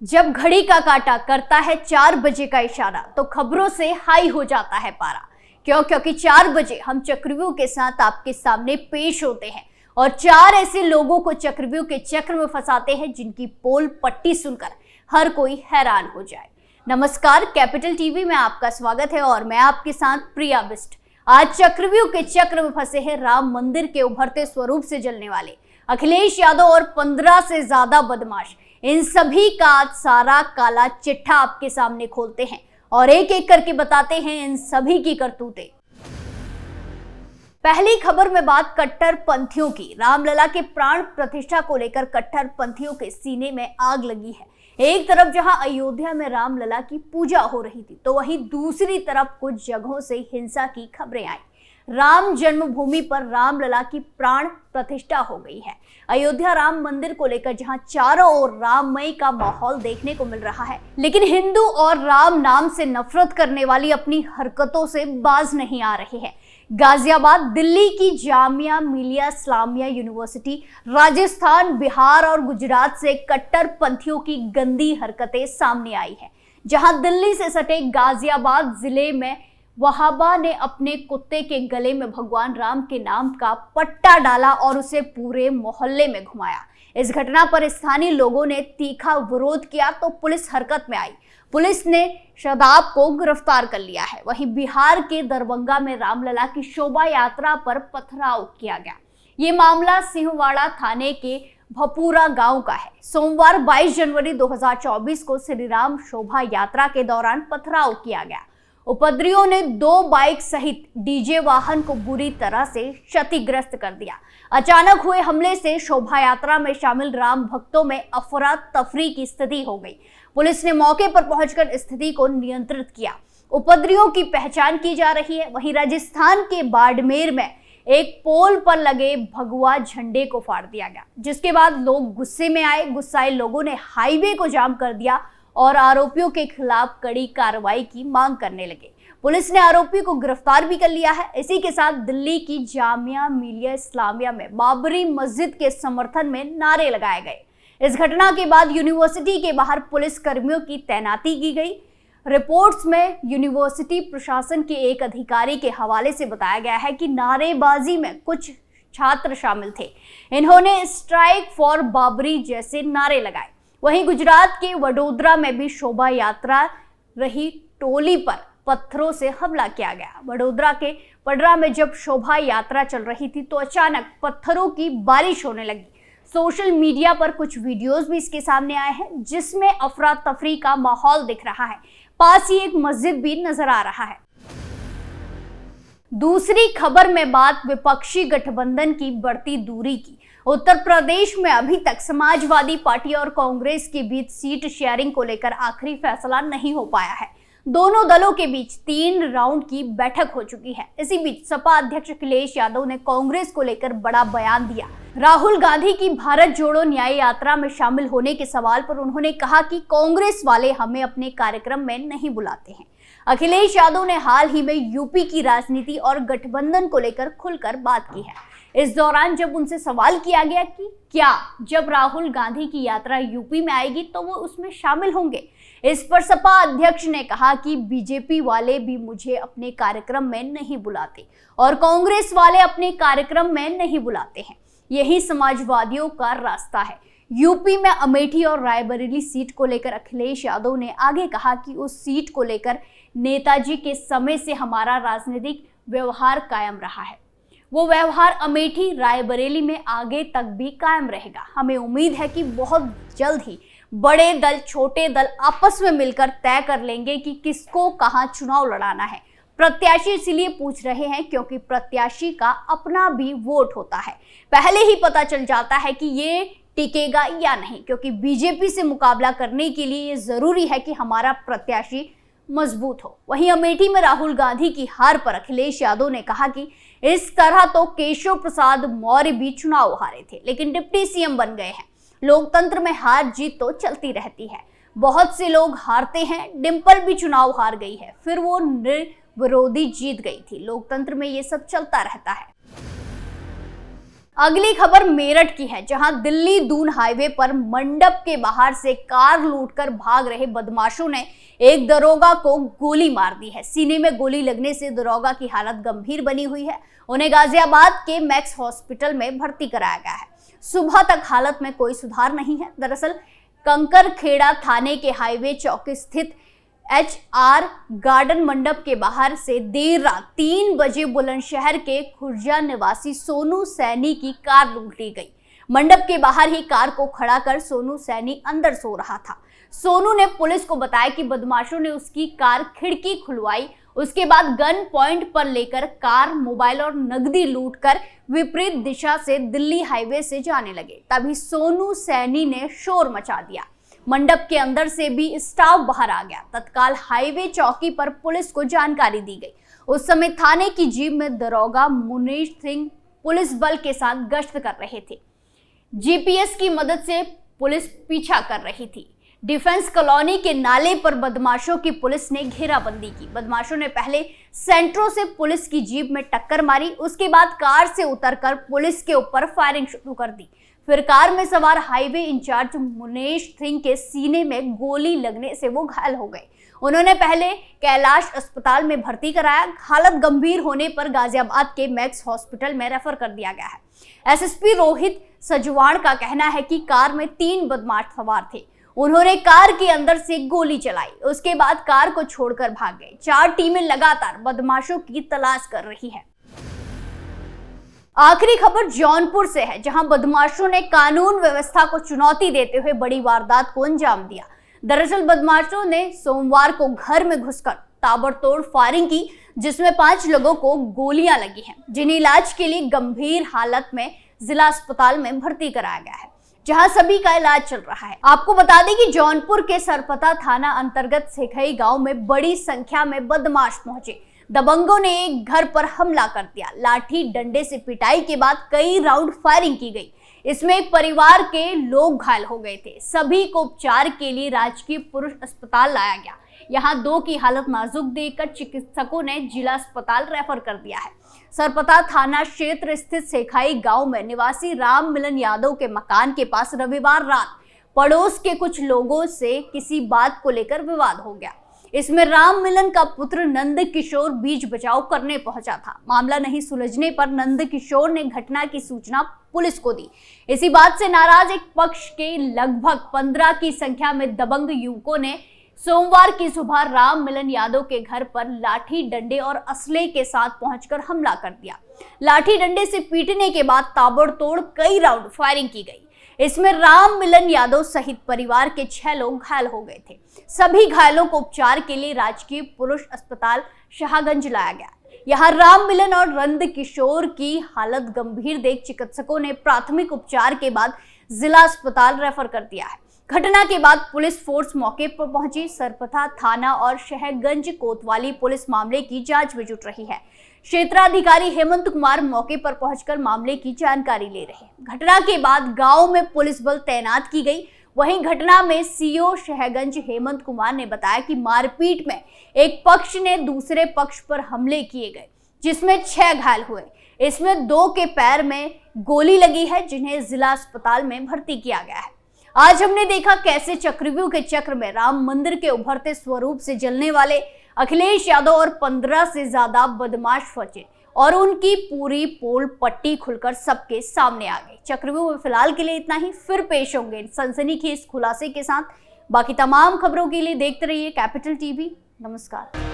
जब घड़ी का काटा करता है 4 बजे का इशारा तो खबरों से हाई हो जाता है पारा। क्योंकि 4 बजे हम चक्रव्यूह के साथ आपके सामने पेश होते हैं और 4 ऐसे लोगों को चक्रव्यूह के चक्र में फंसाते हैं जिनकी पोल पट्टी सुनकर हर कोई हैरान हो जाए। नमस्कार, कैपिटल टीवी में आपका स्वागत है और मैं आपके साथ प्रिया बिस्ट। आज चक्रव्यूह के चक्र में फंसे हैं राम मंदिर के उभरते स्वरूप से जलने वाले अखिलेश यादव और 15 से ज्यादा बदमाश। इन सभी का आज सारा काला चिट्ठा आपके सामने खोलते हैं और एक एक करके बताते हैं इन सभी की करतूतें। पहली खबर में बात कट्टर पंथियों की। रामलला के प्राण प्रतिष्ठा को लेकर कट्टर पंथियों के सीने में आग लगी है। एक तरफ जहां अयोध्या में रामलला की पूजा हो रही थी तो वहीं दूसरी तरफ कुछ जगहों से हिंसा की खबरें आई। राम जन्मभूमि पर रामलला की प्राण प्रतिष्ठा हो गई है। अयोध्या राम मंदिर को लेकर जहां चारों ओर राममय का माहौल देखने को मिल रहा है, लेकिन हिंदू और राम नाम से नफरत करने वाली अपनी हरकतों से बाज नहीं आ रहे हैं। गाजियाबाद, दिल्ली की जामिया मिलिया इस्लामिया यूनिवर्सिटी, राजस्थान, बिहार और गुजरात से कट्टर पंथियों की गंदी हरकतें सामने आई है। जहां दिल्ली से सटे गाजियाबाद जिले में वहाबा ने अपने कुत्ते के गले में भगवान राम के नाम का पट्टा डाला और उसे पूरे मोहल्ले में घुमाया। इस घटना पर स्थानीय लोगों ने तीखा विरोध किया तो पुलिस हरकत में आई। पुलिस ने शदाब को गिरफ्तार कर लिया है। वहीं बिहार के दरभंगा में रामलला की शोभा यात्रा पर पथराव किया गया। ये मामला सिंहवाड़ा थाने के भपूरा गांव का है। सोमवार 22 जनवरी 2024 को श्री राम शोभा यात्रा के दौरान पथराव किया गया। उपद्रवियों ने 2 बाइक सहित डीजे वाहन को बुरी तरह से क्षतिग्रस्त कर दिया। अचानक हुए हमले से शोभा यात्रा में शामिल राम भक्तों में अफरा तफरी की स्थिति हो गई। पुलिस ने मौके पर पहुंचकर स्थिति को नियंत्रित किया। उपद्रवियों की पहचान की जा रही है। वहीं राजस्थान के बाड़मेर में एक पोल पर लगे भगवा झंडे को फाड़ दिया गया, जिसके बाद लोग गुस्से में आए। गुस्साए लोगों ने हाईवे को जाम कर दिया और आरोपियों के खिलाफ कड़ी कार्रवाई की मांग करने लगे। पुलिस ने आरोपी को गिरफ्तार भी कर लिया है। इसी के साथ दिल्ली की जामिया मिलिया इस्लामिया में बाबरी मस्जिद के समर्थन में नारे लगाए गए। इस घटना के बाद यूनिवर्सिटी के बाहर पुलिस कर्मियों की तैनाती की गई। रिपोर्ट्स में यूनिवर्सिटी प्रशासन के एक अधिकारी के हवाले से बताया गया है कि नारेबाजी में कुछ छात्र शामिल थे। इन्होंने स्ट्राइक फॉर बाबरी जैसे नारे लगाए। वहीं गुजरात के वडोदरा में भी शोभा यात्रा रही टोली पर पत्थरों से हमला किया गया। वडोदरा के पडरा में जब शोभा यात्रा चल रही थी तो अचानक पत्थरों की बारिश होने लगी। सोशल मीडिया पर कुछ वीडियोस भी इसके सामने आए हैं जिसमें अफरा तफरी का माहौल दिख रहा है। पास ही एक मस्जिद भी नजर आ रहा है। दूसरी खबर में बात विपक्षी गठबंधन की बढ़ती दूरी की। उत्तर प्रदेश में अभी तक समाजवादी पार्टी और कांग्रेस के बीच सीट शेयरिंग को लेकर आखिरी फैसला नहीं हो पाया है। दोनों दलों के बीच 3 राउंड की बैठक हो चुकी है। इसी बीच सपा अध्यक्ष अखिलेश यादव ने कांग्रेस को लेकर बड़ा बयान दिया। राहुल गांधी की भारत जोड़ो न्याय यात्रा में शामिल होने के सवाल पर उन्होंने कहा कि कांग्रेस वाले हमें अपने कार्यक्रम में नहीं बुलाते हैं। अखिलेश यादव ने हाल ही में यूपी की राजनीति और गठबंधन को लेकर खुलकर बात की है। इस दौरान जब उनसे सवाल किया गया कि क्या जब राहुल गांधी की यात्रा यूपी में आएगी तो वो उसमें शामिल होंगे, इस पर सपा अध्यक्ष ने कहा कि बीजेपी वाले भी मुझे अपने कार्यक्रम में नहीं बुलाते और कांग्रेस वाले अपने कार्यक्रम में नहीं बुलाते हैं। यही समाजवादियों का रास्ता है। यूपी में अमेठी और रायबरेली सीट को लेकर अखिलेश यादव ने आगे कहा कि उस सीट को लेकर नेताजी के समय से हमारा राजनीतिक व्यवहार कायम रहा है। वो व्यवहार अमेठी रायबरेली में आगे तक भी कायम रहेगा। हमें उम्मीद है कि बहुत जल्द ही बड़े दल छोटे दल आपस में मिलकर तय कर लेंगे कि किसको कहां चुनाव लड़ाना है। प्रत्याशी इसलिए पूछ रहे हैं क्योंकि प्रत्याशी का अपना भी वोट होता है। पहले ही पता चल जाता है कि ये टिकेगा या नहीं, क्योंकि बीजेपी से मुकाबला करने के लिए ये जरूरी है कि हमारा प्रत्याशी मजबूत हो। वहीं अमेठी में राहुल गांधी की हार पर अखिलेश यादव ने कहा कि इस तरह तो केशव प्रसाद मौर्य भी चुनाव हारे थे लेकिन डिप्टी सीएम बन गए हैं। लोकतंत्र में हार जीत तो चलती रहती है। बहुत से लोग हारते हैं। डिंपल भी चुनाव हार गई है, फिर वो निर्विरोधी जीत गई थी। लोकतंत्र में ये सब चलता रहता है। अगली खबर मेरठ की है, जहां दिल्ली दून हाईवे पर मंडप के बाहर से कार लूटकर भाग रहे बदमाशों ने एक दरोगा को गोली मार दी है। सीने में गोली लगने से दरोगा की हालत गंभीर बनी हुई है। उन्हें गाजियाबाद के मैक्स हॉस्पिटल में भर्ती कराया गया है। सुबह तक हालत में कोई सुधार नहीं है। दरअसल कंकरखेड़ा थाने के हाईवे चौक स्थित HR गार्डन मंडप के बाहर से देर रात 3 बजे बुलंदशहर के खुर्जा निवासी सोनू सैनी की कार लूट ली गई। मंडप के बाहर ही कार को खड़ा कर सोनू सैनी अंदर सो रहा था। सोनू ने पुलिस को बताया कि बदमाशों ने उसकी कार खिड़की खुलवाई। उसके बाद गन पॉइंट पर लेकर कार, मोबाइल और नकदी लूटकर विपरीत दिशा से दिल्ली हाईवे से जाने लगे। तभी सोनू सैनी ने शोर मचा दिया। मंडप के अंदर से भी स्टाफ बाहर आ गया। तत्काल हाईवे चौकी पर पुलिस को जानकारी दी गई। उस समय थाने की जीप में दरोगा मुनीश सिंह पुलिस बल के साथ गश्त कर रहे थे। GPS की मदद से पुलिस पीछा कर रही थी। डिफेंस कॉलोनी के नाले पर बदमाशों की पुलिस ने घेराबंदी की। बदमाशों ने पहले सेंट्रो से पुलिस की जीप में टक्कर मारी। उसके बाद कार से उतरकर पुलिस के ऊपर फायरिंग शुरू कर दी। फिर कार में सवार हाईवे इंचार्ज मुनीश सिंह के सीने में गोली लगने से वो घायल हो गए। उन्होंने पहले कैलाश अस्पताल में भर्ती कराया। हालत गंभीर होने पर गाजियाबाद के मैक्स हॉस्पिटल में रेफर कर दिया गया है। SSP रोहित सजवाण का कहना है कि कार में 3 बदमाश सवार थे। उन्होंने कार के अंदर से गोली चलाई। उसके बाद कार को छोड़कर भाग गए। 4 टीमें लगातार बदमाशों की तलाश कर रही हैं। आखिरी खबर जौनपुर से है, जहां बदमाशों ने कानून व्यवस्था को चुनौती देते हुए बड़ी वारदात को अंजाम दिया। दरअसल बदमाशों ने सोमवार को घर में घुसकर ताबड़तोड़ फायरिंग की, जिसमें 5 लोगों को गोलियां लगी हैं, जिन्हें इलाज के लिए गंभीर हालत में जिला अस्पताल में भर्ती कराया गया है, जहां सभी का इलाज चल रहा है। आपको बता दें कि जौनपुर के सरपता थाना अंतर्गत सेखई गांव में बड़ी संख्या में बदमाश पहुंचे। दबंगों ने एक घर पर हमला कर दिया। लाठी डंडे से पिटाई के बाद कई राउंड फायरिंग की गई। इसमें एक परिवार के लोग घायल हो गए थे। सभी को उपचार के लिए राजकीय पुरुष अस्पताल लाया गया। यहाँ 2 की हालत नाजुक देखकर चिकित्सकों ने जिला अस्पताल रेफर कर दिया है। सरपता थाना क्षेत्र स्थित सेखाई गांव में निवासी राम मिलन यादव के मकान के पास रविवार रात पड़ोस के कुछ लोगों से किसी बात को लेकर विवाद हो गया। इसमें राम मिलन का पुत्र नंद किशोर बीच बचाव करने पहुंचा था। मामला नहीं सुलझने पर नंद किशोर ने घटना की सूचना पुलिस को दी। इसी बात से नाराज एक पक्ष के लगभग 15 की संख्या में दबंग युवकों ने सोमवार की सुबह राम मिलन यादव के घर पर लाठी डंडे और असले के साथ पहुंचकर हमला कर दिया। लाठी डंडे से पीटने के बाद ताबड़तोड़ कई राउंड फायरिंग की गई। इसमें राम मिलन यादव सहित परिवार के 6 लोग घायल हो गए थे। सभी घायलों को उपचार के लिए राजकीय पुरुष अस्पताल शाहगंज लाया गया। यहाँ राम मिलन और नंद किशोर की हालत गंभीर देख चिकित्सकों ने प्राथमिक उपचार के बाद जिला अस्पताल रेफर कर दिया है। घटना के बाद पुलिस फोर्स मौके पर पहुंची। सरपता थाना और शहगंज कोतवाली पुलिस मामले की जांच में जुट रही है। क्षेत्राधिकारी हेमंत कुमार मौके पर पहुंचकर मामले की जानकारी ले रहे हैं। घटना के बाद गांव में पुलिस बल तैनात की गई। वहीं घटना में CO शहगंज हेमंत कुमार ने बताया कि मारपीट में एक पक्ष ने दूसरे पक्ष पर हमले किए गए, जिसमें 6 घायल हुए। इसमें 2 के पैर में गोली लगी है, जिन्हें जिला अस्पताल में भर्ती किया गया है। आज हमने देखा कैसे चक्रव्यूह के चक्र में राम मंदिर के उभरते स्वरूप से जलने वाले अखिलेश यादव और 15 से ज्यादा बदमाश फंसे और उनकी पूरी पोल पट्टी खुलकर सबके सामने आ गई। चक्रव्यूह में फिलहाल के लिए इतना ही। फिर पेश होंगे सनसनीखेज खुलासे के साथ। बाकी तमाम खबरों के लिए देखते रहिए कैपिटल TV। नमस्कार।